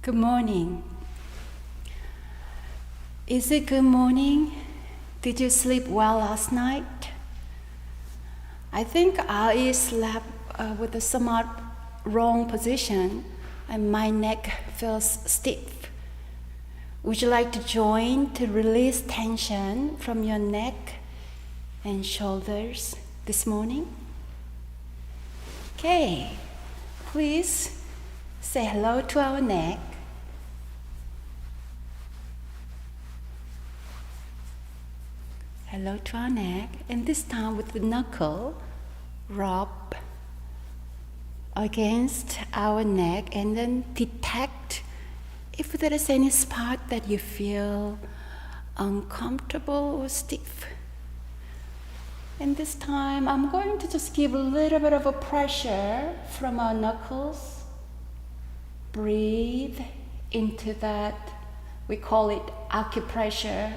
Good morning. Is it good morning? Did you sleep well last night? I think I slept with a somewhat wrong position and my neck feels stiff. Would you like to join to release tension from your neck and shoulders this morning? Okay, please say hello to our neck. Hello to our neck, and this time with the knuckle, rub against our neck and then detect if there is any spot that you feel uncomfortable or stiff. And this time I'm going to just give a little bit of a pressure from our knuckles. Breathe into that, we call it acupressure.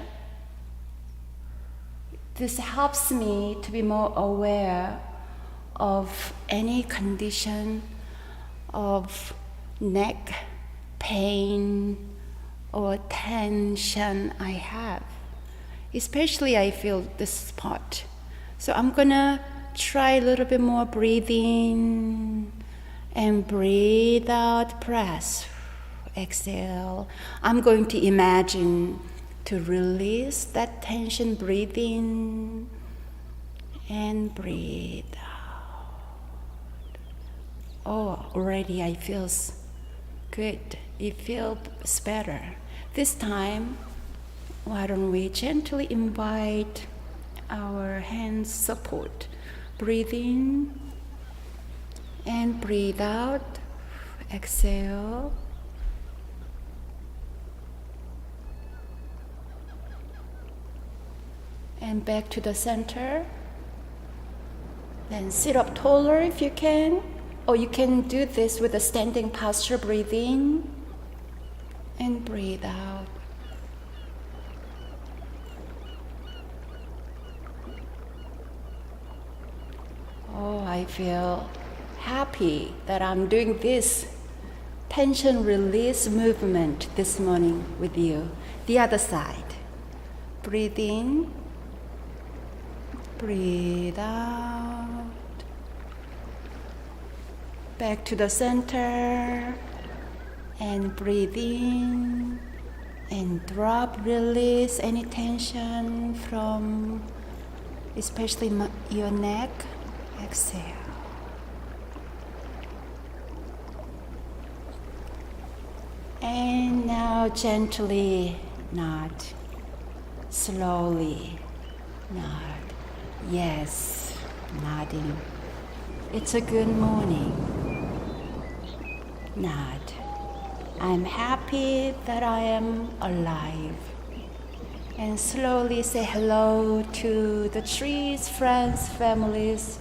This helps me to be more aware of any condition of neck pain or tension I have. Especially I feel this spot. So I'm gonna try a little bit more breathing and breathe out, press, exhale. I'm going to imagine to release that tension, breathe in and breathe out. Oh, already I feel good. It feels better. This time, why don't we gently invite our hands support. Breathe in and breathe out. Exhale. And back to the center. Then sit up taller if you can. Or you can do this with a standing posture. Breathe in and breathe out. Oh, I feel happy that I'm doing this tension release movement this morning with you. The other side. Breathe in, breathe out. Back to the center and breathe in and drop, release any tension from especially your neck. Exhale. And now gently nod, slowly nod. Yes, nodding. It's a good morning. Nod. I'm happy that I am alive. And slowly say hello to the trees, friends, families.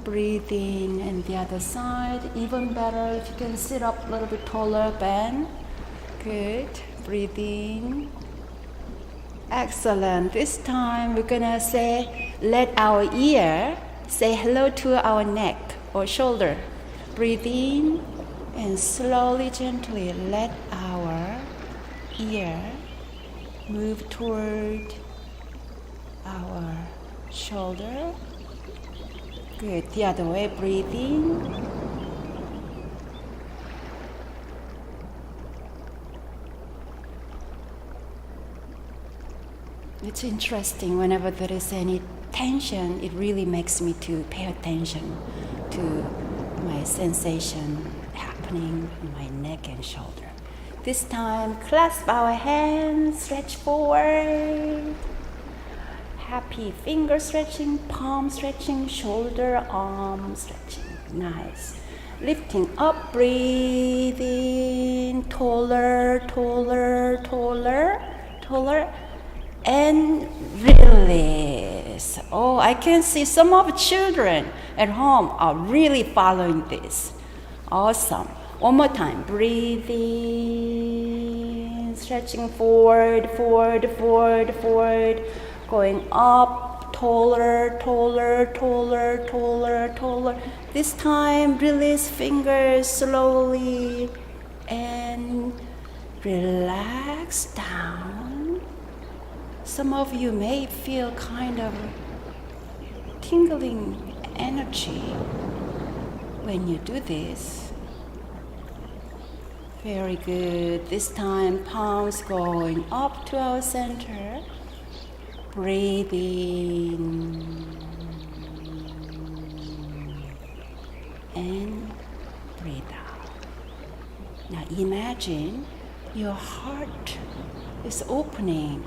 Breathe in and the other side. Even better if you can sit up a little bit taller, bend. Good. Breathe in. Excellent. This time we're gonna say, let our ear say hello to our neck or shoulder. Breathe in and slowly, gently let our ear move toward our shoulder. Good. The other way. Breathe in. It's interesting. Whenever there is any tension, it really makes me to pay attention to my sensation happening in my neck and shoulder. This time, clasp our hands, stretch forward. Happy finger stretching, palm stretching, shoulder, arm stretching. Nice. Lifting up, breathe in, taller, taller, taller, taller, and release. Oh, I can see some of the children at home are really following this. Awesome. One more time. Breathe in, stretching forward, forward, forward, forward. Going up, taller, taller, taller, taller, taller. This time, release fingers slowly and relax down. Some of you may feel kind of tingling energy when you do this. Very good. This time, palms going up to our center. Breathe in and breathe out. Now imagine your heart is opening.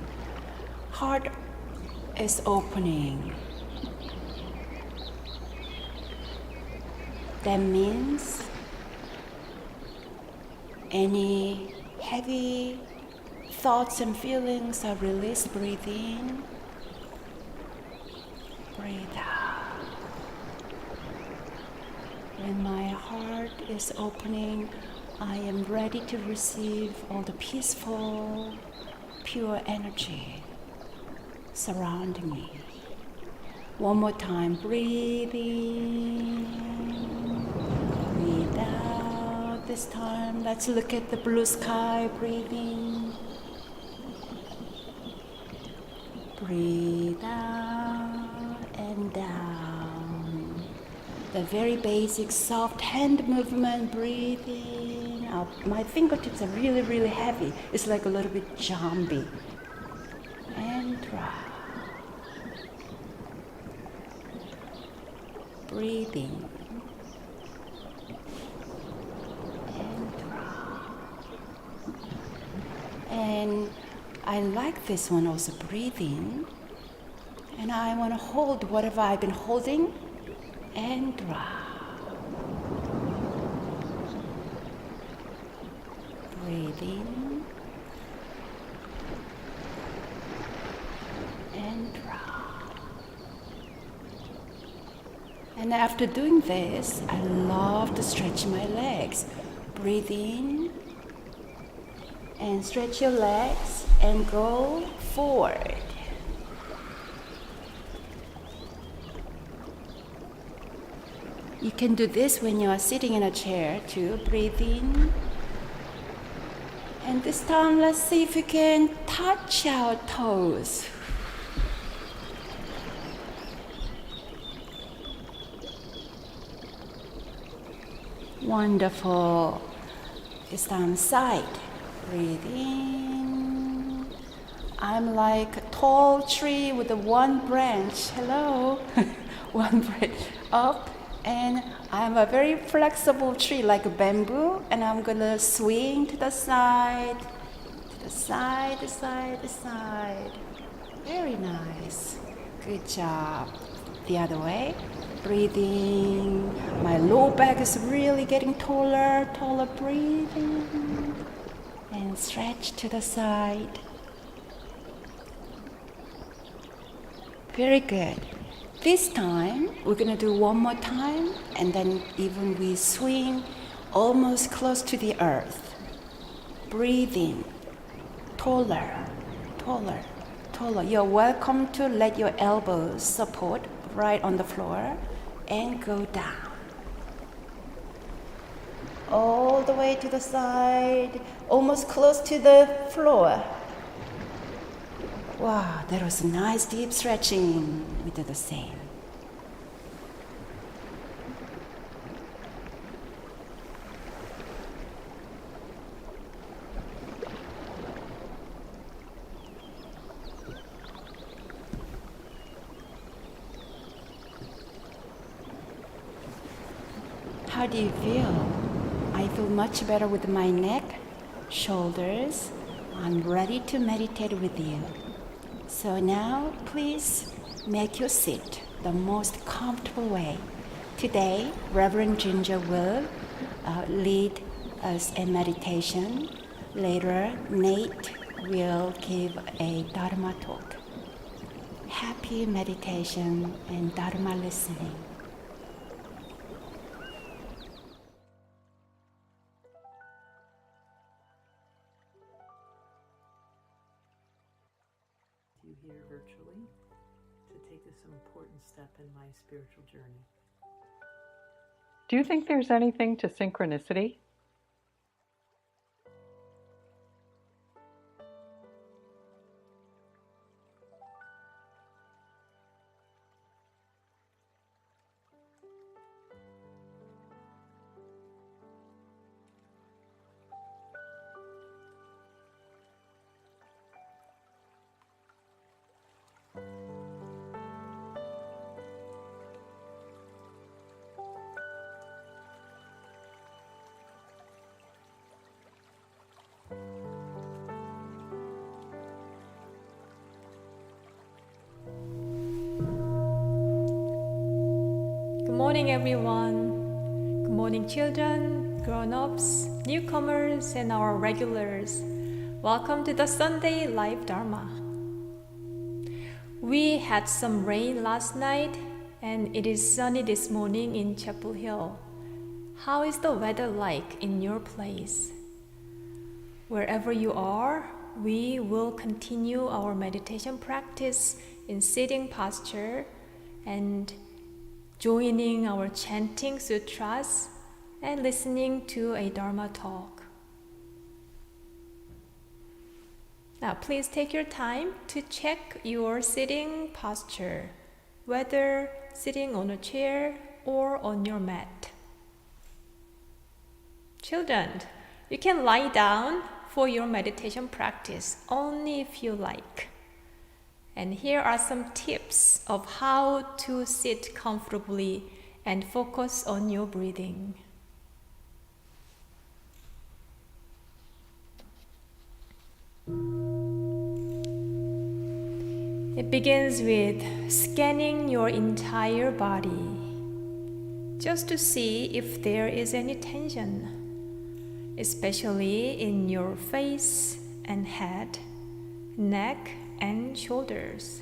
Heart is opening. That means any heavy thoughts and feelings are released. Breathe in. Breathe out. When my heart is opening, I am ready to receive all the peaceful, pure energy surrounding me. One more time. Breathe in. Breathe out. this time. Let's look at the blue sky, breathe in. Breathe out and down. The very basic soft hand movement, breathe in. My fingertips are really, really heavy. It's like a little bit zombie. And drop. Breathe in. And drop. And I like this one also, breathe in. And I want to hold whatever I've been holding and drop. Breathe in and drop. And after doing this, I love to stretch my legs. Breathe in and stretch your legs and go forward. You can do this when you are sitting in a chair too. Breathe in. And this time, let's see if we can touch our toes. Wonderful. This time, side. Breathe in. I'm like a tall tree with one branch. Hello. One branch up. And I'm a very flexible tree like a bamboo. And I'm going to swing to the side, the side. Very nice. Good job. The other way. Breathing. My low back is really getting taller. Breathing. And stretch to the side. Very good. This time, we're going to do one more time, and then even we swing almost close to the earth. Breathe in. Taller. You're welcome to let your elbows support right on the floor and go down. All the way to the side, almost close to the floor. Wow, that was a nice deep stretching. We do the same. How do you feel? I feel much better with my neck, shoulders. I'm ready to meditate with you. So now, please make your seat the most comfortable way. Today, Reverend Ginger will lead us in meditation. Later, Nate will give a Dharma talk. Happy meditation and Dharma listening. You here virtually to take this important step in my spiritual journey. Do you think there's anything to synchronicity? Good morning, everyone. Good morning, children, grown-ups, newcomers, and our regulars. Welcome to the Sunday Live Dharma. We had some rain last night, and it is sunny this morning in Chapel Hill. How is the weather like in your place? Wherever you are, we will continue our meditation practice in sitting posture and joining our chanting sutras and listening to a Dharma Talk. Now please take your time to check your sitting posture, whether sitting on a chair or on your mat. Children, you can lie down for your meditation practice only if you like. And here are some tips of how to sit comfortably and focus on your breathing. It begins with scanning your entire body, just to see if there is any tension, especially in your face and head, neck and shoulders.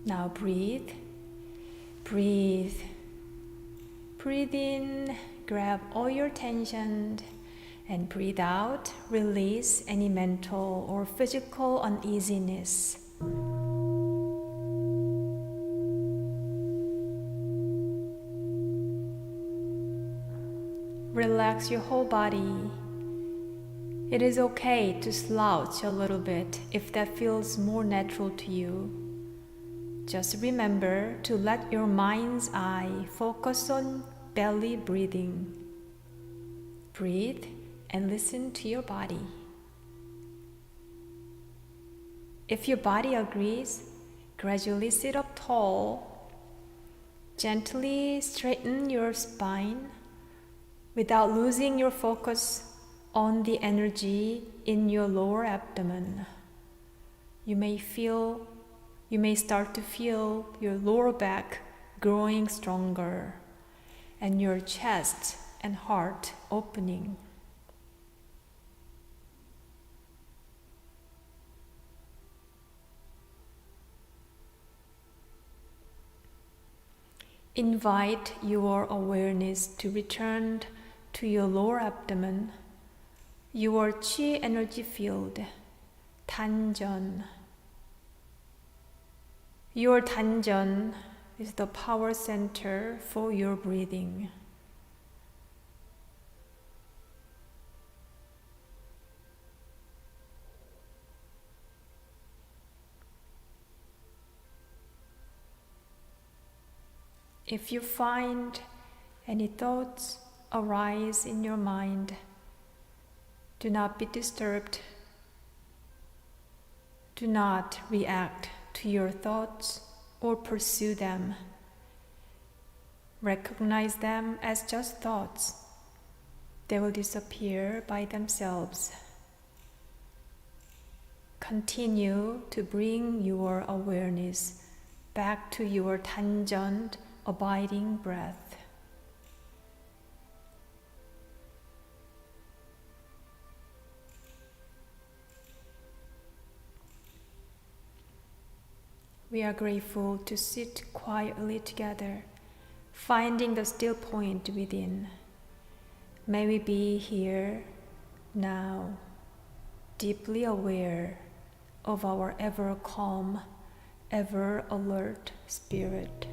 Now breathe, breathe. Breathe in, grab all your tension, and breathe out, release any mental or physical uneasiness. Relax your whole body. It is okay to slouch a little bit if that feels more natural to you. Just remember to let your mind's eye focus on belly breathing. Breathe and listen to your body. If your body agrees, gradually sit up tall. Gently straighten your spine without losing your focus on the energy in your lower abdomen. You may start to feel your lower back growing stronger and your chest and heart opening. Invite your awareness to return to your lower abdomen, your chi energy field, Tanjan. Your Tanjan is the power center for your breathing. If you find any thoughts arise in your mind, do not be disturbed. Do not react to your thoughts or pursue them. Recognize them as just thoughts. They will disappear by themselves. Continue to bring your awareness back to your Tanjan, abiding breath. We are grateful to sit quietly together, finding the still point within. May we be here, now, deeply aware of our ever calm, ever alert spirit.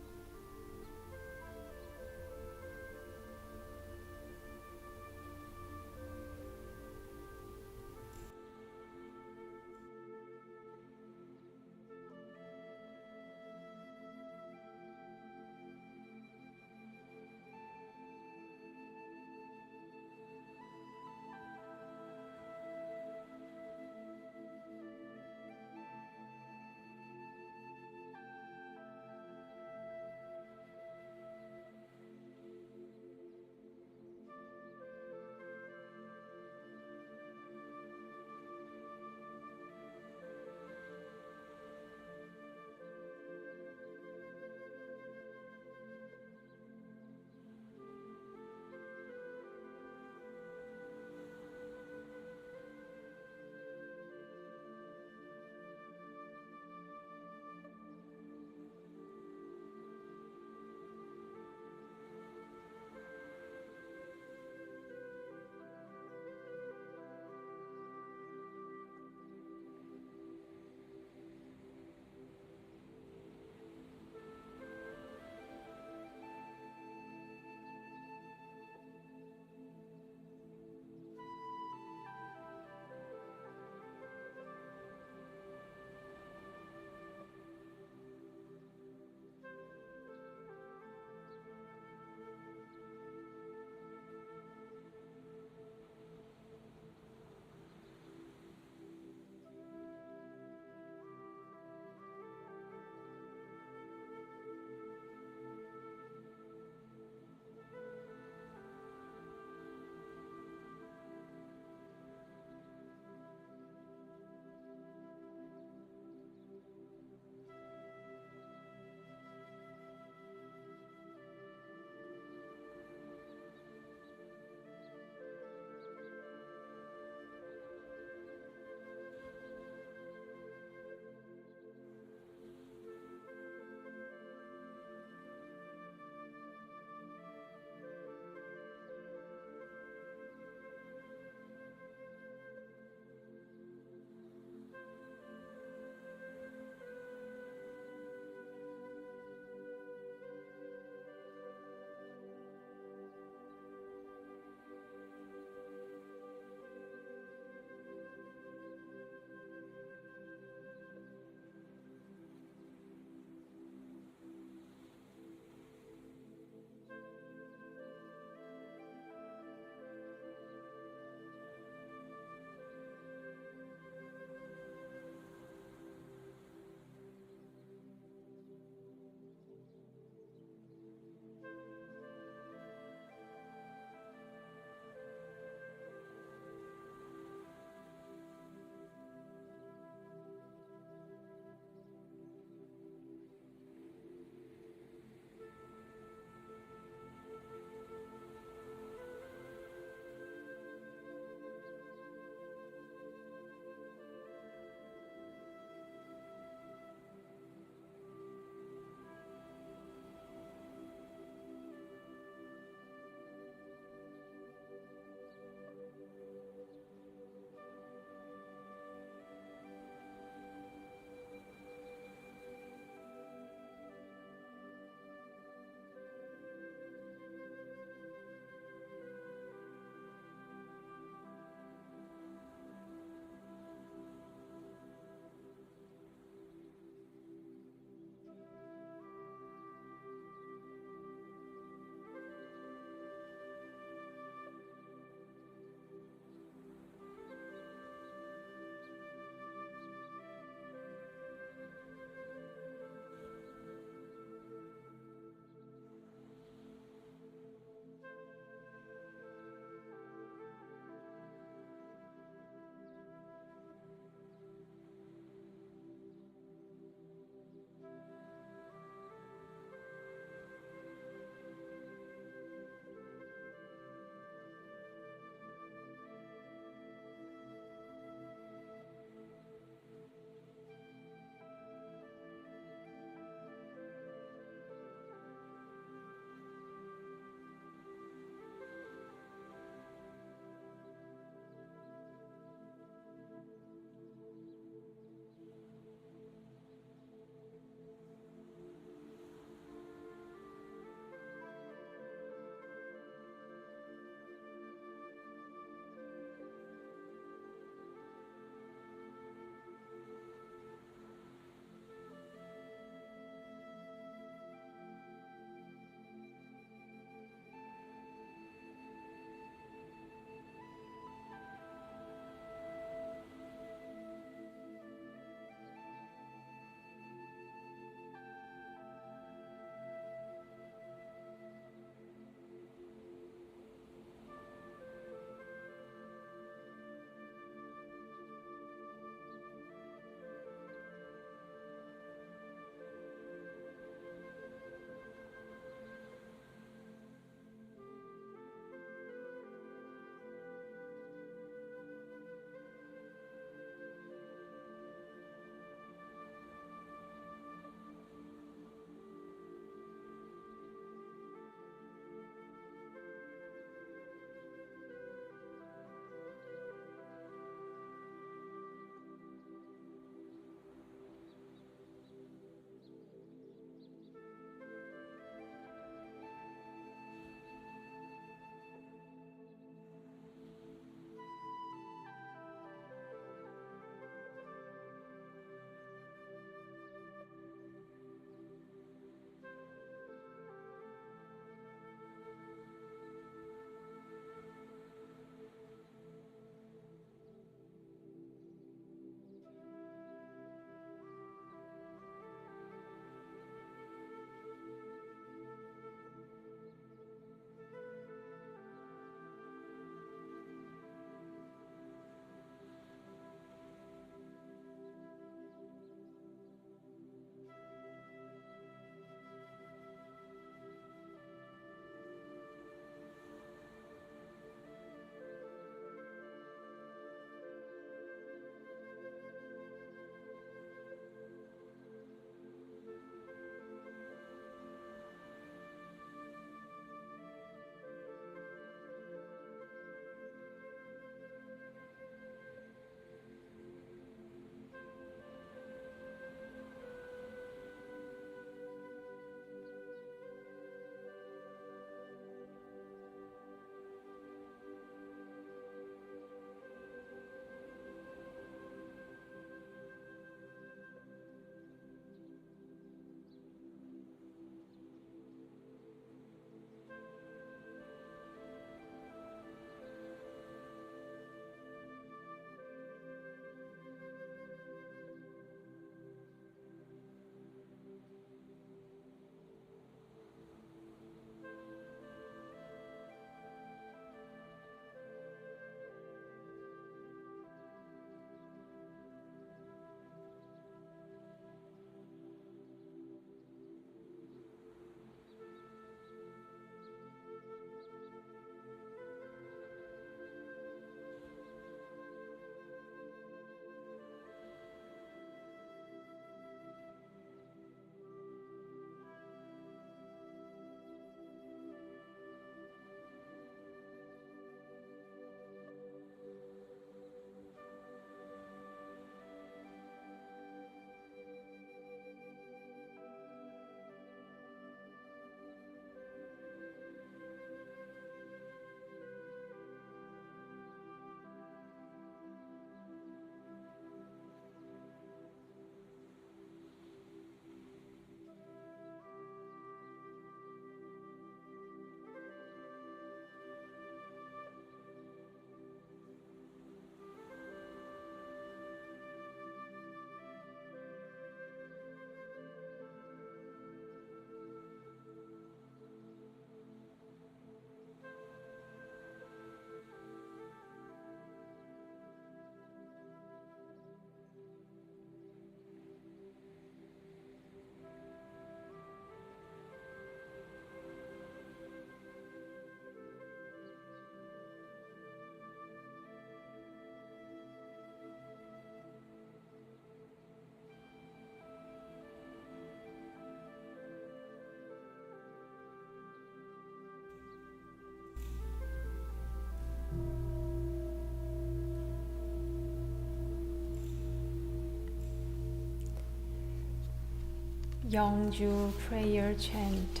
Yongju prayer chant.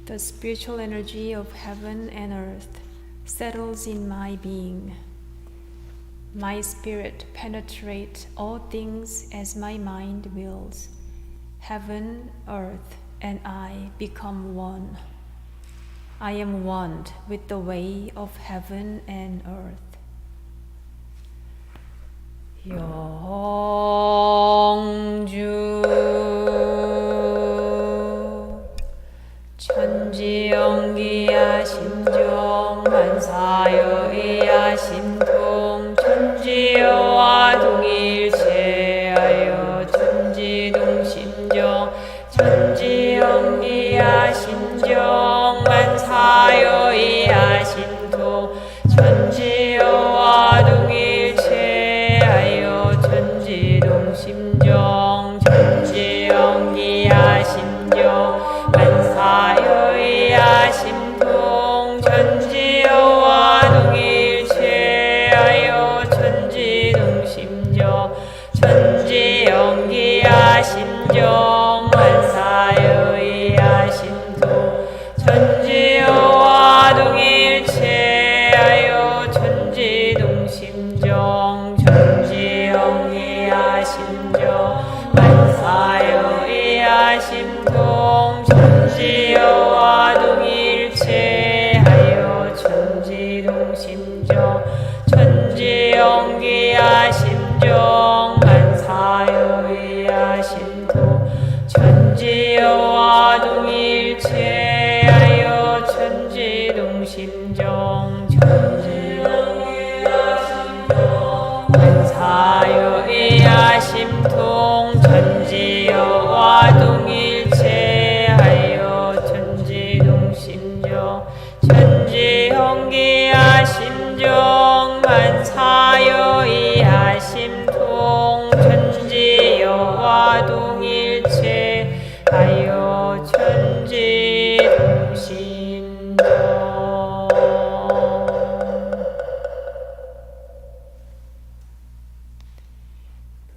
The spiritual energy of heaven and earth settles in my being. My spirit penetrates all things as my mind wills. Heaven, earth, and I become one. I am one with the way of heaven and earth. 영주 천지연기야 심정 만사여의야 심통 천지여와 동일체하여 천지동심정 천지연기야 심정 만사여의야 심통 천지여와 동일체하여 천지동심정 천지연기야 심정 만사여의야 심통 천지여와 동일체하여 천지동심정 천지연기야 심정 만사여의야 심통 천지여와 동일체하여 천지동심정 천지연기야 심정 만사여의야 심통 천지여와 동일체하여 천지동심정 천지연기야 심정 만사여의야 심통 천지여와 동일체하여 천지동심정 천지연기야 심정 만사여의야 심통 천지여와 동일체하여 천지동심정 천지연기야 심정 만사여의야 심통 천지여와 동일체하여 천지동심정.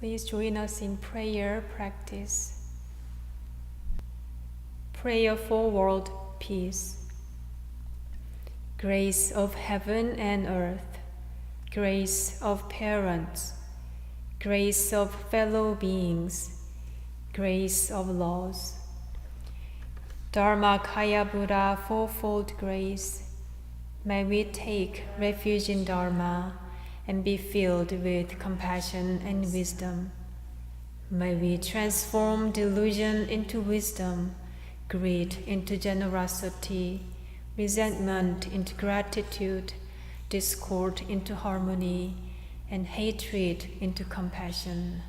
Please join us in prayer practice. Prayer for world peace. Grace of heaven and earth, grace of parents, grace of fellow beings, grace of laws. Dharmakaya Buddha fourfold grace, may we take refuge in Dharma and be filled with compassion and wisdom. May we transform delusion into wisdom, greed into generosity, resentment into gratitude, discord into harmony, and hatred into compassion.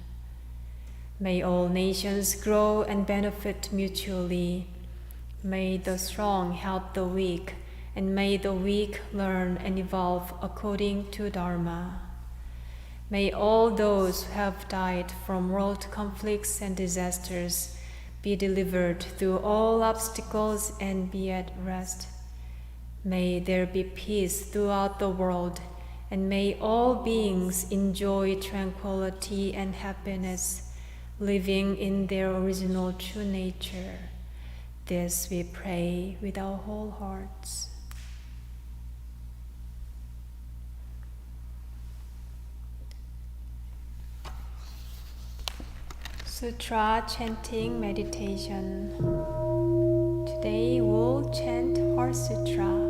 May all nations grow and benefit mutually. May the strong help the weak, and may the weak learn and evolve according to Dharma. May all those who have died from world conflicts and disasters be delivered through all obstacles and be at rest. May there be peace throughout the world, and may all beings enjoy tranquility and happiness, living in their original true nature. This we pray with our whole hearts. Sutra chanting meditation. Today we'll chant Heart Sutra.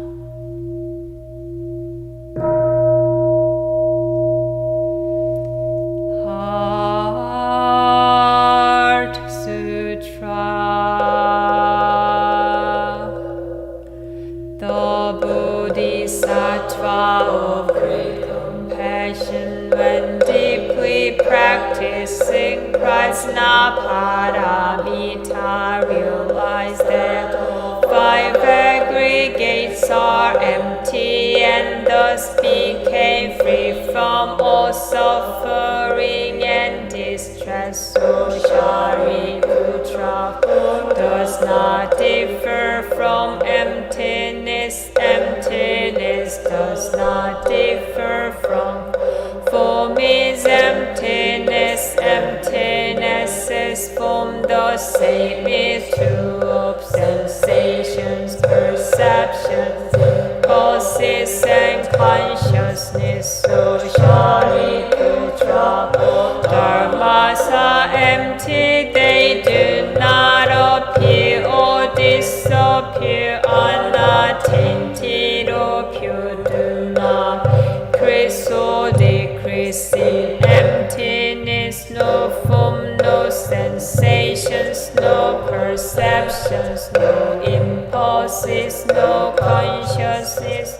Heart Sutra. The Bodhisattva of great compassion, when deeply practicing Prajnaparamita, realize that all five aggregates are empty and thus became free from all suffering and distress. So Shariputra does not differ from emptiness. Emptiness does not differ from form. Is emptiness. Emptiness is form. The shape is true of sensations, perceptions, causes and consciousness, socially to trouble. Dharmas are empty, they do not appear or disappear, unattainted or pure, do not increase or decrease in emptiness, no form, no sensations, no perceptions, no impulses, no consciousness,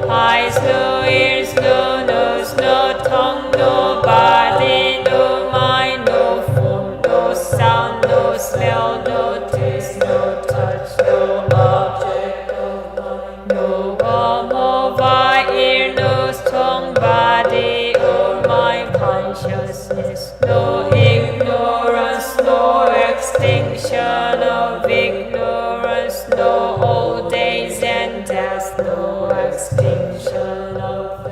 eyes, no ears, no nose, no tongue, no body, no mind, no form, no sound, no smell, no taste, no touch, no object of mind, no warm or by ear, nose, tongue, body, or mind consciousness, no ignorance, no extinction of ignorance, no old days and death, no extinction of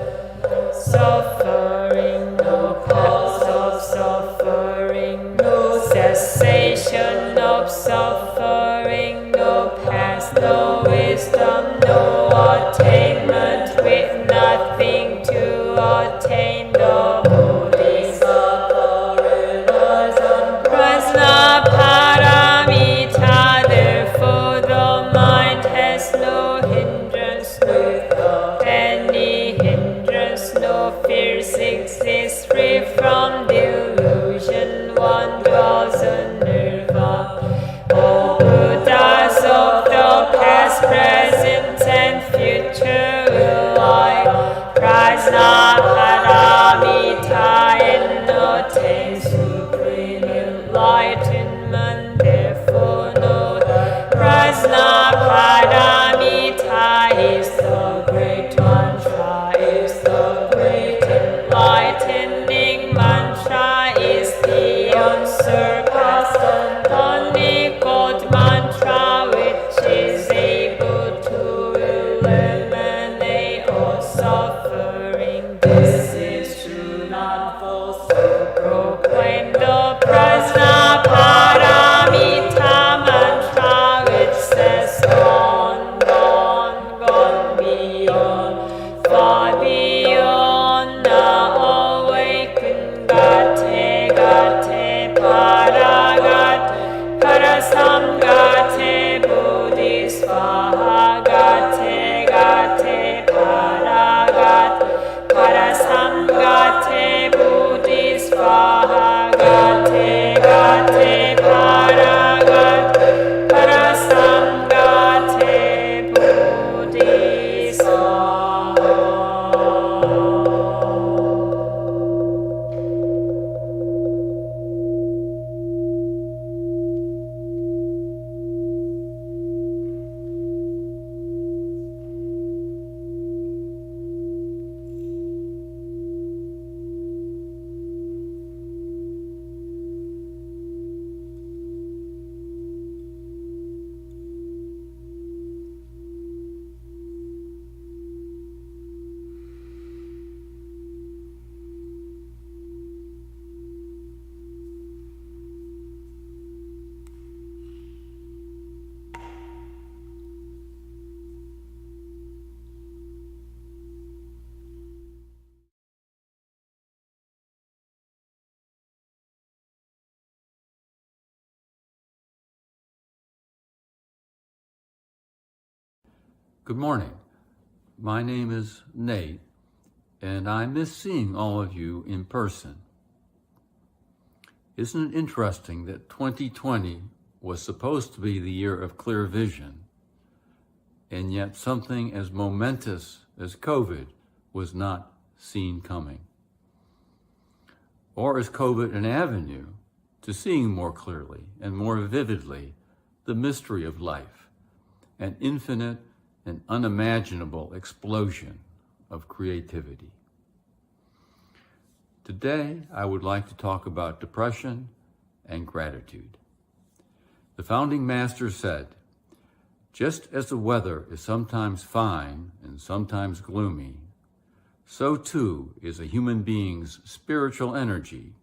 suffering, no cause of suffering, no cessation of suffering, no past, no wisdom, no attainment, with nothing to attain the Bodhisattva realization. Prajna paramita, therefore the mind has no hindrance, without any hindrance, no fears exist, free from delusion, one dwells in nirvana. All Buddhas of the past, present, and future will I prajna paramita and attain supreme enlightenment. Therefore know that prajna paramita is the great mantra, is the great enlightening mantra, is the unsurpassed and unequaled mantra, which is able to eliminate all suffering. This is true, not false. Proclaim the prajna paramita mantra, which says gone, gone, gone beyond, far beyond, now awaken, gate, gate, paragat, parasam gate, bodhisvaha, gate, gate, paragat, parasam gate, bodhisvaha, gate, gate, paragat, parasam gate, bodhisvaha. Good morning. My name is Nate, and I miss seeing all of you in person. Isn't it interesting that 2020 was supposed to be the year of clear vision, and yet something as momentous as COVID was not seen coming? Or is COVID an avenue to seeing more clearly and more vividly the mystery of life, an infinite and unimaginable explosion of creativity? Today, I would like to talk about depression and gratitude. The founding master said, "Just as the weather is sometimes fine and sometimes gloomy, so too is a human being's spiritual energy,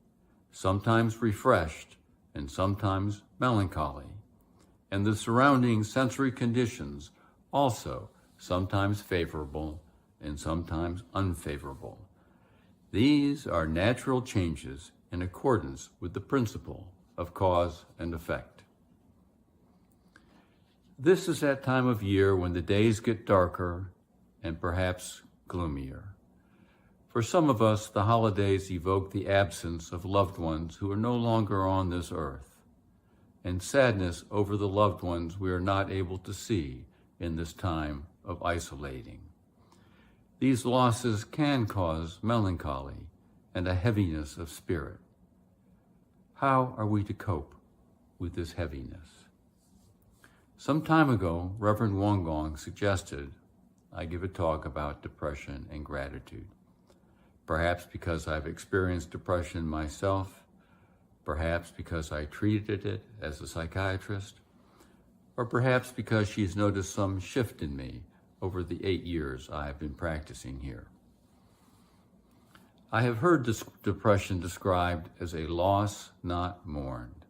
sometimes refreshed and sometimes melancholy, and the surrounding sensory conditions also sometimes favorable and sometimes unfavorable. These are natural changes in accordance with the principle of cause and effect. This is that time of year when the days get darker and perhaps gloomier. For some of us, the holidays evoke the absence of loved ones who are no longer on this earth, and sadness over the loved ones we are not able to see in this time of isolating. These losses can cause melancholy and a heaviness of spirit. How are we to cope with this heaviness? Some time ago, Reverend WontempleNC suggested I give a talk about depression and gratitude. Perhaps because I've experienced depression myself, perhaps because I treated it as a psychiatrist, or perhaps because she's noticed some shift in me over the 8 years I've been practicing here. I have heard depression described as a loss not mourned.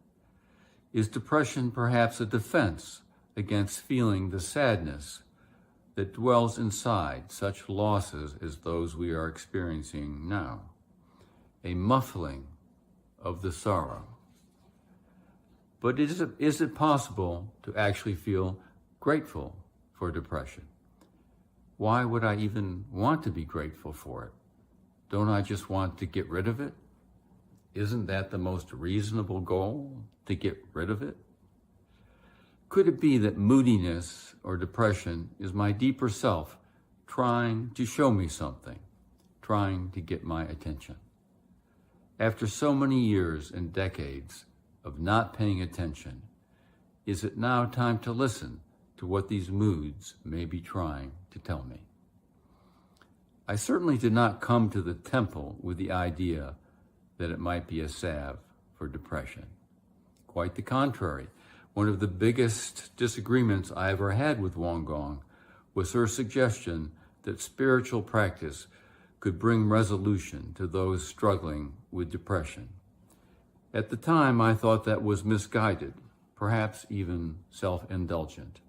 Is depression perhaps a defense against feeling the sadness that dwells inside such losses as those we are experiencing now? A muffling of the sorrow. But is it possible to actually feel grateful for depression? Why would I even want to be grateful for it? Don't I just want to get rid of it? Isn't that the most reasonable goal, to get rid of it? Could it be that moodiness or depression is my deeper self trying to show me something, trying to get my attention? After so many years and decades of not paying attention, is it now time to listen to what these moods may be trying to tell me? I certainly did not come to the temple with the idea that it might be a salve for depression. Quite the contrary. One of the biggest disagreements I ever had with WontempleNC was her suggestion that spiritual practice could bring resolution to those struggling with depression. At the time, I thought that was misguided, perhaps even self-indulgent.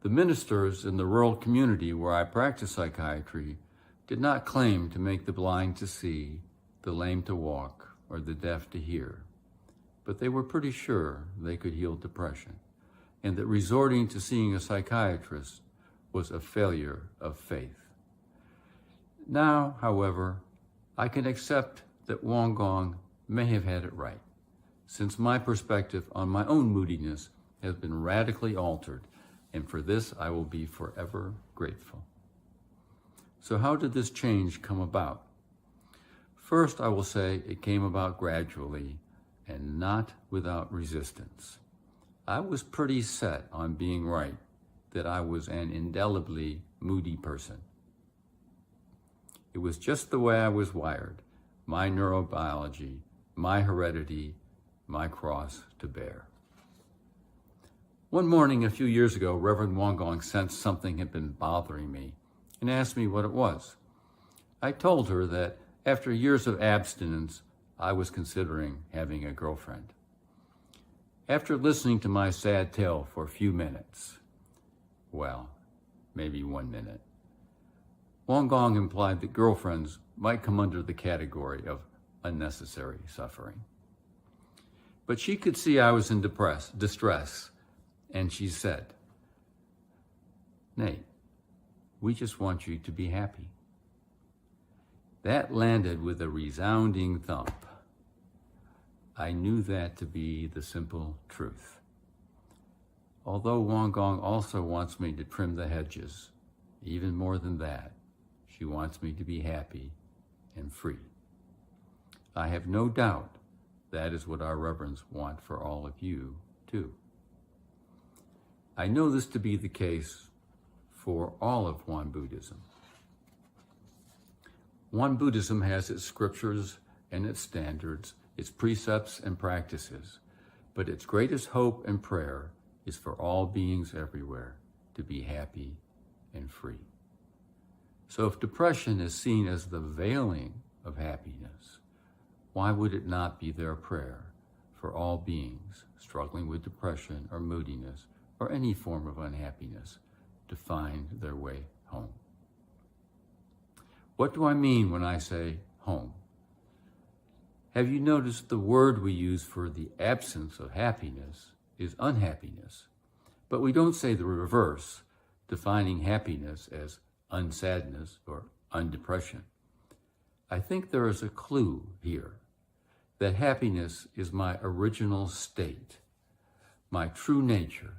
The ministers in the rural community where I practice psychiatry did not claim to make the blind to see, the lame to walk, or the deaf to hear, but they were pretty sure they could heal depression, and that resorting to seeing a psychiatrist was a failure of faith. Now, however, I can accept that WontempleNC may have had it right, since my perspective on my own moodiness has been radically altered, and for this I will be forever grateful. So how did this change come about? First, I will say it came about gradually and not without resistance. I was pretty set on being right, that I was an indelibly moody person. It was just the way I was wired, my neurobiology, my heredity, my cross to bear. One morning a few years ago, Reverend WontempleNC sensed something had been bothering me and asked me what it was. I told her that after years of abstinence, I was considering having a girlfriend. After listening to my sad tale for a few minutes, well, maybe 1 minute, WontempleNC implied that girlfriends might come under the category of unnecessary suffering. But she could see I was in distress, and she said, "Nate, we just want you to be happy." That landed with a resounding thump. I knew that to be the simple truth. Although WontempleNC also wants me to trim the hedges, even more than that, she wants me to be happy and free. I have no doubt that is what our reverends want for all of you, too. I know this to be the case for all of Won Buddhism. Won Buddhism has its scriptures and its standards, its precepts and practices, but its greatest hope and prayer is for all beings everywhere to be happy and free. So if depression is seen as the veiling of happiness, why would it not be their prayer for for all beings struggling with depression or moodiness or any form of unhappiness to find their way home. What do I mean when I say home? Have you noticed the word we use for the absence of happiness is unhappiness, but we don't say the reverse, defining happiness as unsadness or undepression? I think there is a clue here that happiness is my original state, my true nature,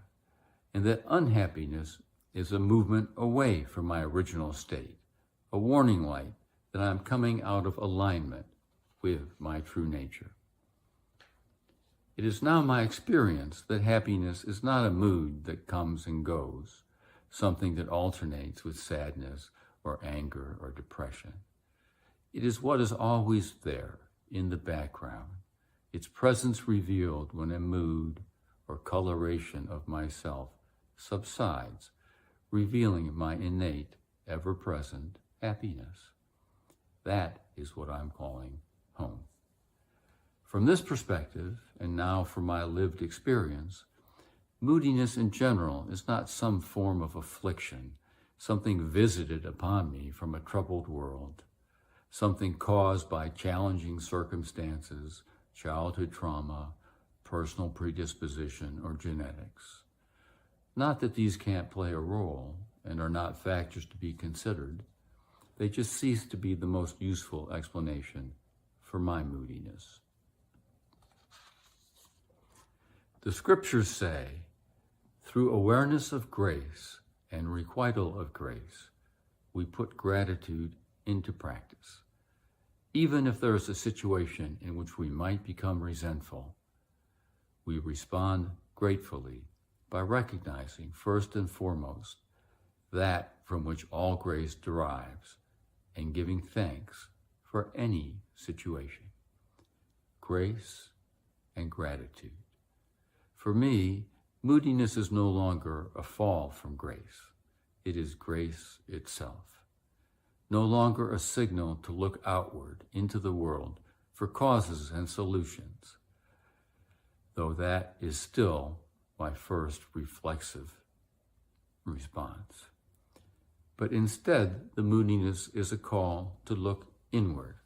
and that unhappiness is a movement away from my original state, a warning light that I'm coming out of alignment with my true nature. It is now my experience that happiness is not a mood that comes and goes, something that alternates with sadness or anger or depression. It is what is always there in the background, its presence revealed when a mood or coloration of myself subsides, revealing my innate, ever-present happiness. That is what I'm calling home. From this perspective, and now from my lived experience, moodiness in general is not some form of affliction, something visited upon me from a troubled world, something caused by challenging circumstances, childhood trauma, personal predisposition, or genetics. Not that these can't play a role and are not factors to be considered. They just cease to be the most useful explanation for my moodiness. The scriptures say, through awareness of grace and requital of grace, we put gratitude into practice. Even if there is a situation in which we might become resentful, we respond gratefully by recognizing first and foremost that from which all grace derives and giving thanks for any situation. Grace and gratitude. For me, moodiness is no longer a fall from grace. It is grace itself. No longer a signal to look outward into the world for causes and solutions, though that is still my first reflexive response. But instead, the moodiness is a call to look inward,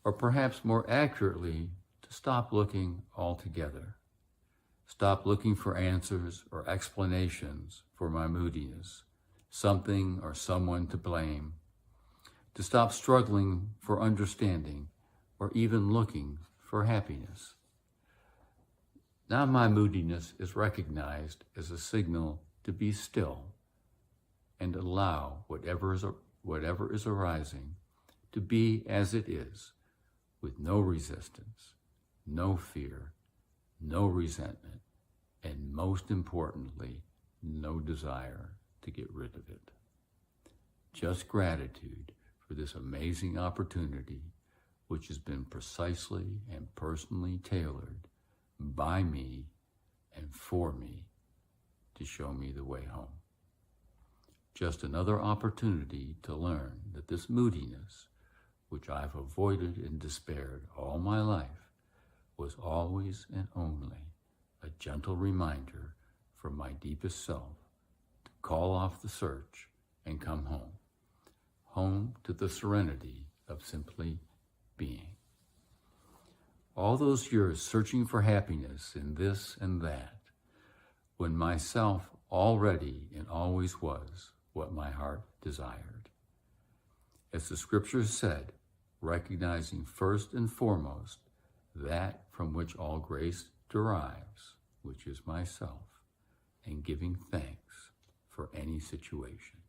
or perhaps more accurately, to stop looking altogether. Stop looking for answers or explanations for my moodiness, something or someone to blame, to stop struggling for understanding or even looking for happiness. Now my moodiness is recognized as a signal to be still and allow whatever is arising to be as it is, with no resistance, no fear, no resentment, and most importantly, no desire to get rid of it. Just gratitude for this amazing opportunity, which has been precisely and personally tailored by me and for me to show me the way home. Just another opportunity to learn that this moodiness, which I've avoided and despaired all my life, was always and only a gentle reminder from my deepest self to call off the search and come home. Home to the serenity of simply being. All those years searching for happiness in this and that, when myself already and always was what my heart desired. As the scriptures said, recognizing first and foremost that from which all grace derives, which is myself, and giving thanks for any situation.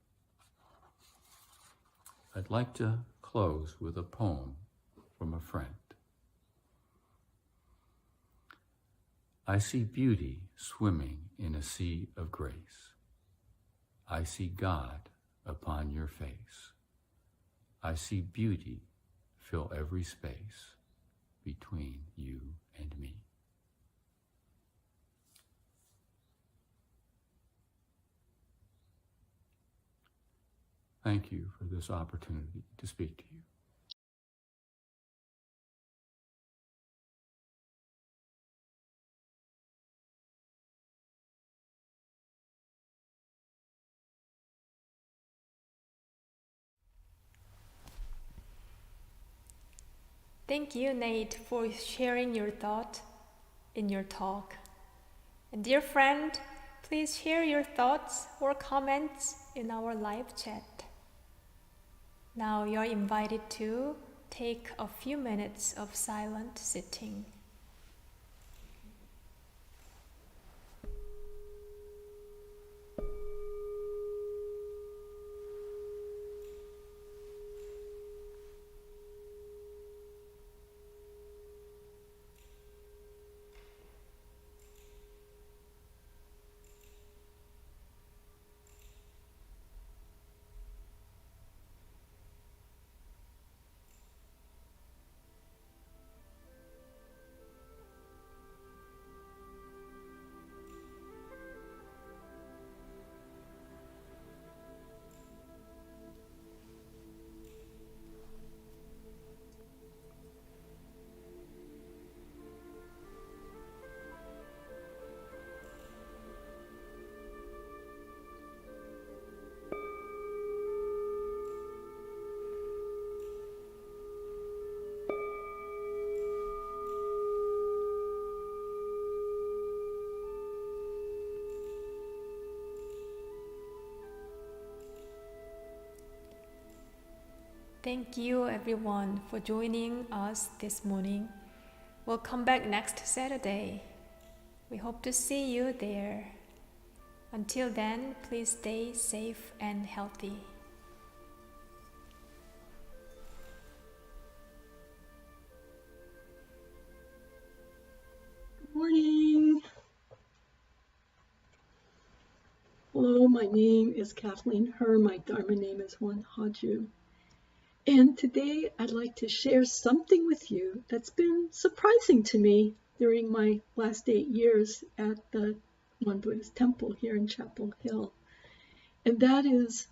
I'd like to close with a poem from a friend. I see beauty swimming in a sea of grace. I see God upon your face. I see beauty fill every space between you and me. Thank you for this opportunity to speak to you. Thank you, Nate, for sharing your thought in your talk. And dear friend, please share your thoughts or comments in our live chat. Now you're invited to take a few minutes of silent sitting. Thank you everyone for joining us this morning. We'll come back next Saturday. We hope to see you there. Until then, please stay safe and healthy. Good morning. Hello, my name is Kathleen Herr. My Dharma name is One Haju. And today I'd like to share something with you that's been surprising to me during my last 8 years at the One Buddhist Temple here in Chapel Hill. And that is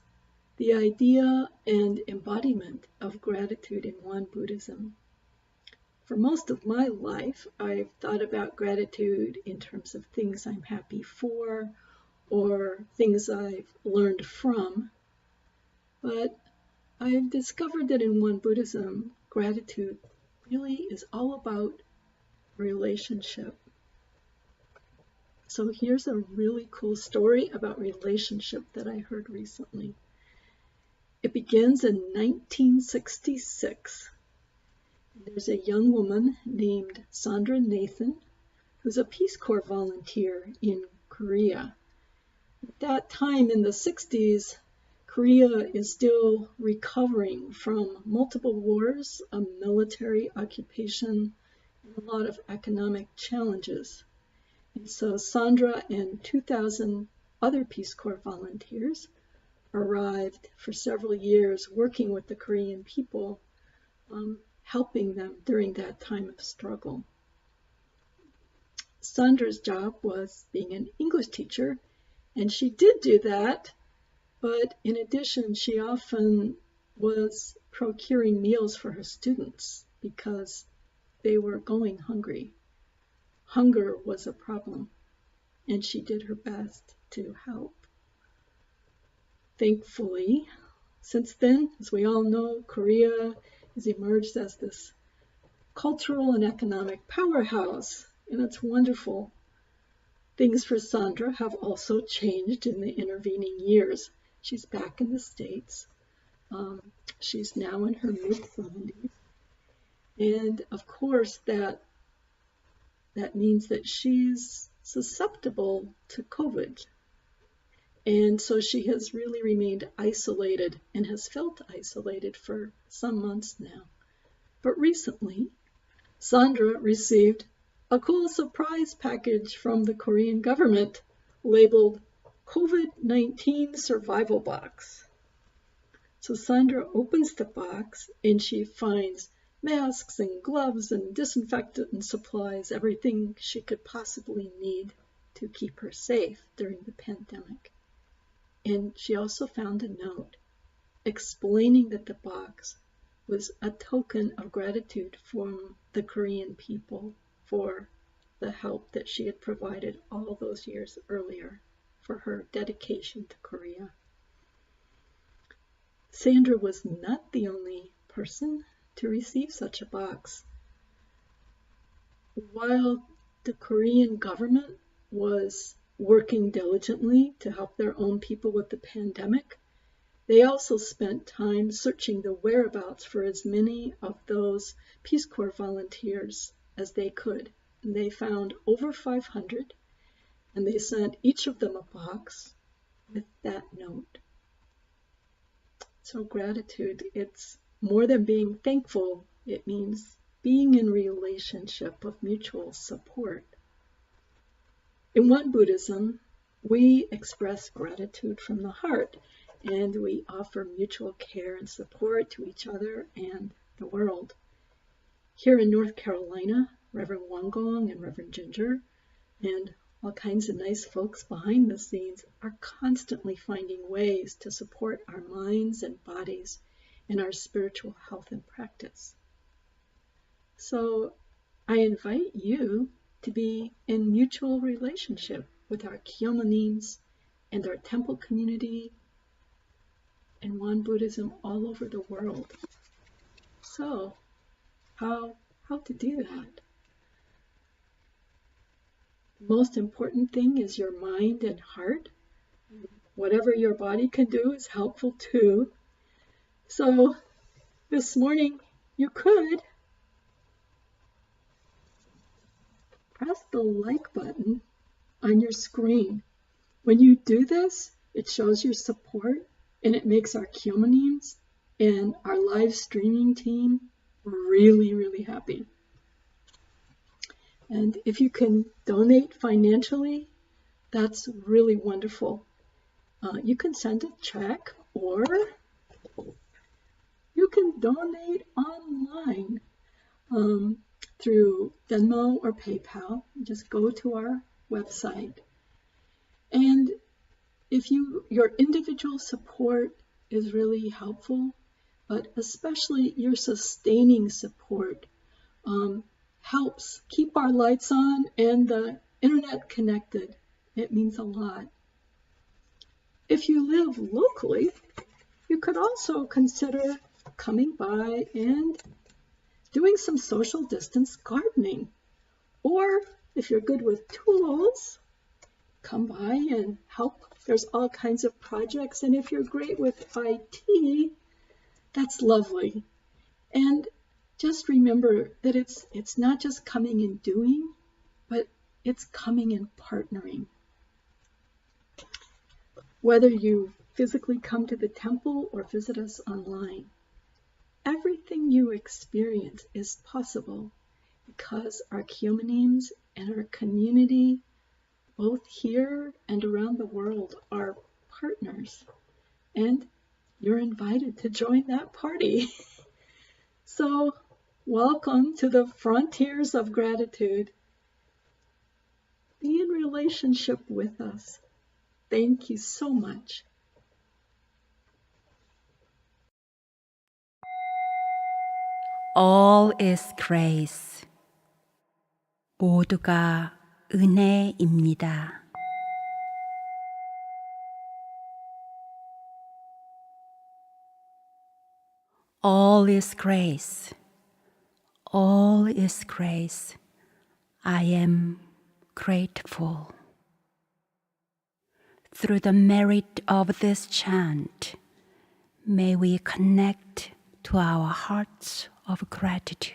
the idea and embodiment of gratitude in One Buddhism. For most of my life, I've thought about gratitude in terms of things I'm happy for or things I've learned from. But I've discovered that in One Buddhism, gratitude really is all about relationship. So here's a really cool story about relationship that I heard recently. It begins in 1966. There's a young woman named Sandra Nathan, who's a Peace Corps volunteer in Korea. At that time in the 60s, Korea is still recovering from multiple wars, a military occupation, and a lot of economic challenges. And so Sandra and 2,000 other Peace Corps volunteers arrived for several years working with the Korean people, helping them during that time of struggle. Sandra's job was being an English teacher, and she did do that. But in addition, she often was procuring meals for her students because they were going hungry. Hunger was a problem, and she did her best to help. Thankfully, since then, as we all know, Korea has emerged as this cultural and economic powerhouse, and it's wonderful. Things for Sandra have also changed in the intervening years. She's back in the States. She's now in her mid-70s. And of course, that means that she's susceptible to COVID. And so she has really remained isolated and has felt isolated for some months now. But recently, Sandra received a cool surprise package from the Korean government labeled COVID-19 Survival Box. So Sandra opens the box and she finds masks and gloves and disinfectant supplies, everything she could possibly need to keep her safe during the pandemic. And she also found a note explaining that the box was a token of gratitude from the Korean people for the help that she had provided all those years earlier for her dedication to Korea. Sandra was not the only person to receive such a box. while the Korean government was working diligently to help their own people with the pandemic, they also spent time searching the whereabouts for as many of those Peace Corps volunteers as they could. And they found over 500, and they sent each of them a box with that note. So gratitude, it's more than being thankful. It means being in relationship of mutual support. In Won Buddhism, we express gratitude from the heart, and we offer mutual care and support to each other and the world. Here in North Carolina, Reverend Wangong and Reverend Ginger and all kinds of nice folks behind the scenes are constantly finding ways to support our minds and bodies in our spiritual health and practice. So I invite you to be in mutual relationship with our Kyomonins and our temple community and Won Buddhism all over the world. So how to do that? The most important thing is your mind and heart. Whatever your body can do is helpful too. So this morning you could press the like button on your screen. When you do this, it shows your support and it makes our Kyomonins and our live streaming team really, really happy. And if you can donate financially, that's really wonderful. You can send a check or you can donate online through Venmo or PayPal. Just go to our website. And if your individual support is really helpful, but especially your sustaining support helps keep our lights on and the internet connected. It means a lot. If you live locally, you could also consider coming by and doing some social distance gardening. Or if you're good with tools, come by and help. There's all kinds of projects, and if you're great with IT, that's lovely. And just remember that it's not just coming and doing, but it's coming and partnering. Whether you physically come to the temple or visit us online, everything you experience is possible because our Kyomonims and our community, both here and around the world, are partners. And you're invited to join that party. So, welcome to the frontiers of gratitude. Be in relationship with us. Thank you so much. All is grace. 모두가 은혜입니다. All is grace. All is grace. I am grateful. Through the merit of this chant, may we connect to our hearts of gratitude.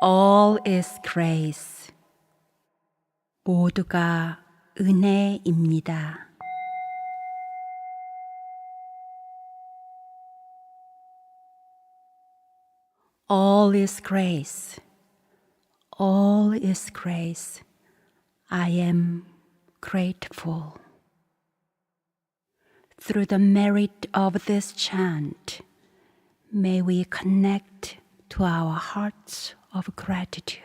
All is grace. 모두가 은혜입니다. All is grace. All is grace. I am grateful. Through the merit of this chant, may we connect to our hearts of gratitude.